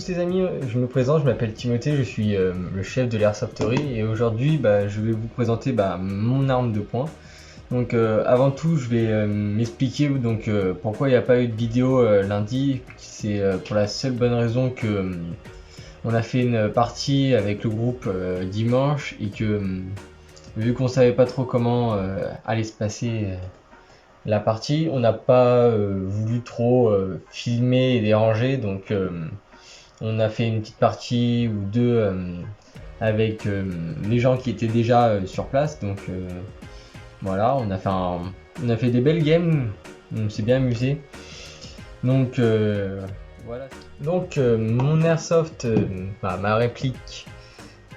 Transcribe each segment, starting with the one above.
tous les amis, je me présente, je m'appelle Timothée, je suis le chef de l'Airsoftterie et aujourd'hui je vais vous présenter mon arme de poing. Donc avant tout je vais m'expliquer pourquoi il n'y a pas eu de vidéo lundi. C'est pour la seule bonne raison que on a fait une partie avec le groupe dimanche et que vu qu'on savait pas trop comment allait se passer la partie, on n'a pas voulu trop filmer et déranger, donc on a fait une petite partie ou deux avec les gens qui étaient déjà sur place. Donc voilà, on a fait des belles games, on s'est bien amusé. Donc voilà. Donc mon airsoft, ma réplique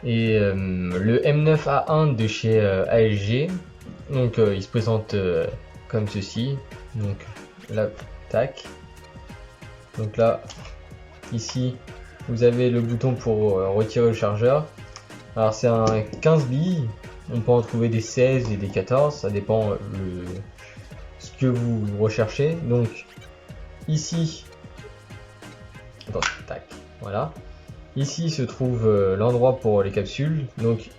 est le M9A1 de chez ASG. Donc il se présente comme ceci. Donc là, tac. Donc là, ici, vous avez le bouton pour retirer le chargeur. Alors c'est un 15 billes. On peut en trouver des 16 et des 14. Ça dépend ce que vous recherchez. Donc ici, attends, tac, voilà. Ici se trouve l'endroit pour les capsules. Donc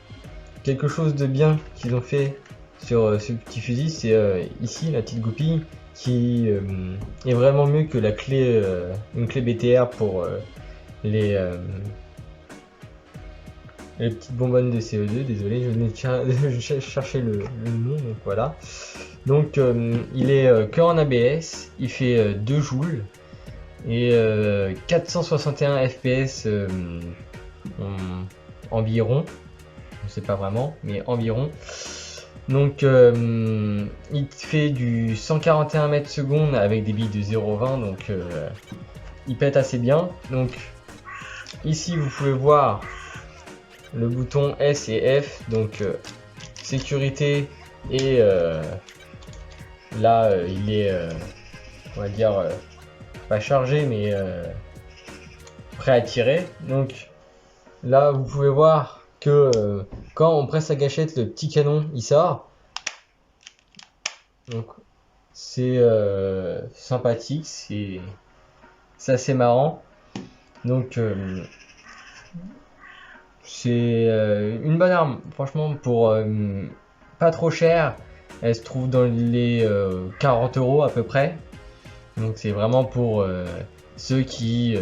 quelque chose de bien qu'ils ont fait sur ce petit fusil, c'est ici la petite goupille qui est vraiment mieux que la clé, une clé BTR pour les petites bonbonnes de CO2. Désolé, je cherchais le nom, donc voilà. Donc il est que en ABS, il fait 2 joules et 461 FPS environ, je sais pas vraiment, mais environ. Donc il fait du 141 mètres secondes avec des billes de 0,20, donc il pète assez bien. Donc ici vous pouvez voir le bouton S et F, donc sécurité, et là il est on va dire pas chargé mais prêt à tirer. Donc là vous pouvez voir que quand on presse la gâchette, le petit canon il sort. Donc c'est sympathique, c'est assez marrant. Donc c'est une bonne arme, franchement, pour pas trop cher. Elle se trouve dans les 40 € à peu près. Donc c'est vraiment pour ceux qui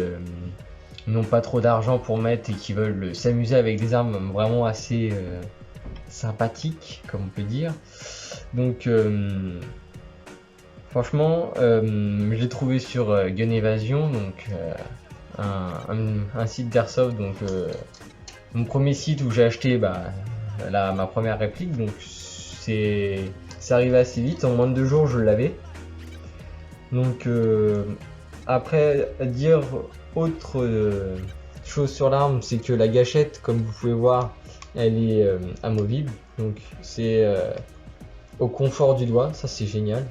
n'ont pas trop d'argent pour mettre et qui veulent s'amuser avec des armes vraiment assez sympathiques, comme on peut dire. Donc franchement je l'ai trouvé sur Gun Evasion, donc un site d'airsoft, donc mon premier site où j'ai acheté ma première réplique. Donc c'est arrivé assez vite, en moins de 2 jours je l'avais. Donc après, à dire autre chose sur l'arme, c'est que la gâchette, comme vous pouvez voir, elle est amovible, donc c'est au confort du doigt, ça c'est génial.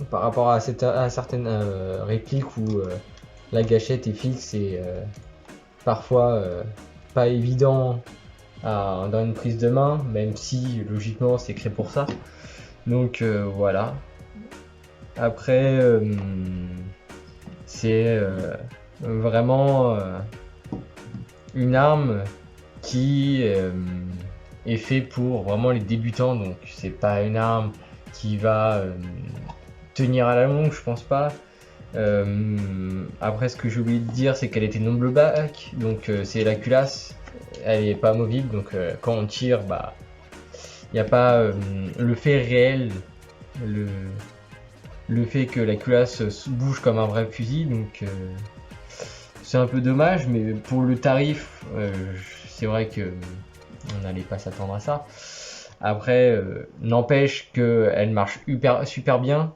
Par rapport à certaines répliques où la gâchette est fixe et parfois pas évident dans une prise de main, même si logiquement c'est créé pour ça. Donc voilà. Après c'est vraiment une arme qui est fait pour vraiment les débutants, donc c'est pas une arme qui va tenir à la longue, je pense pas. Après, ce que j'ai oublié de dire, c'est qu'elle était non blowback, donc c'est la culasse, elle est pas amovible, donc quand on tire, il n'y a pas le fait réel, le fait que la culasse bouge comme un vrai fusil. Donc c'est un peu dommage, mais pour le tarif, c'est vrai que on n'allait pas s'attendre à ça. Après, n'empêche qu'elle marche super bien.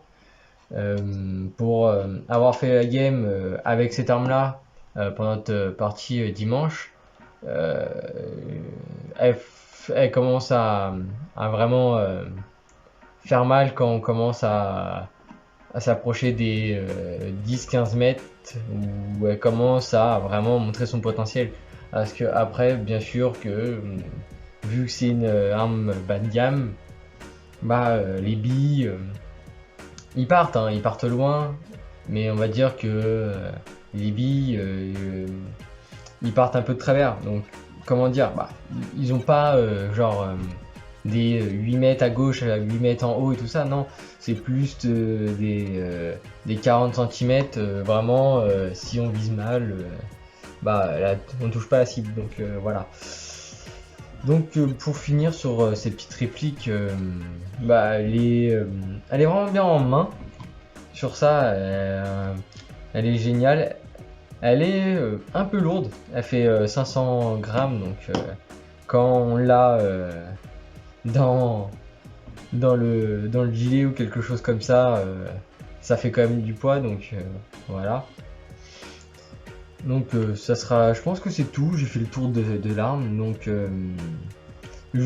Pour avoir fait la game avec cette arme là pendant notre partie dimanche, elle commence à vraiment faire mal quand on commence à s'approcher des 10-15 mètres, où elle commence à vraiment montrer son potentiel. Parce que après, bien sûr que vu que c'est une arme bas de gamme, les billes ils partent loin, mais on va dire que les billes ils partent un peu de travers. Donc comment dire, bah, ils ont pas des 8 mètres à gauche, 8 mètres en haut et tout ça, non, c'est plus des 40 cm, vraiment, si on vise mal, bah là, on touche pas à la cible, donc voilà. Donc pour finir sur ces petites répliques, bah, elle est vraiment bien en main, sur ça, elle est géniale. Elle est un peu lourde, elle fait 500 grammes, donc quand on l'a dans, dans le gilet ou quelque chose comme ça fait quand même du poids, donc voilà. Donc ça sera, je pense que c'est tout, j'ai fait le tour de l'arme, donc je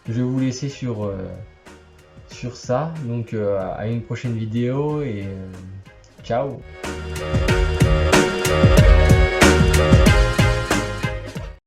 vais vous laisser sur ça, donc à une prochaine vidéo et ciao.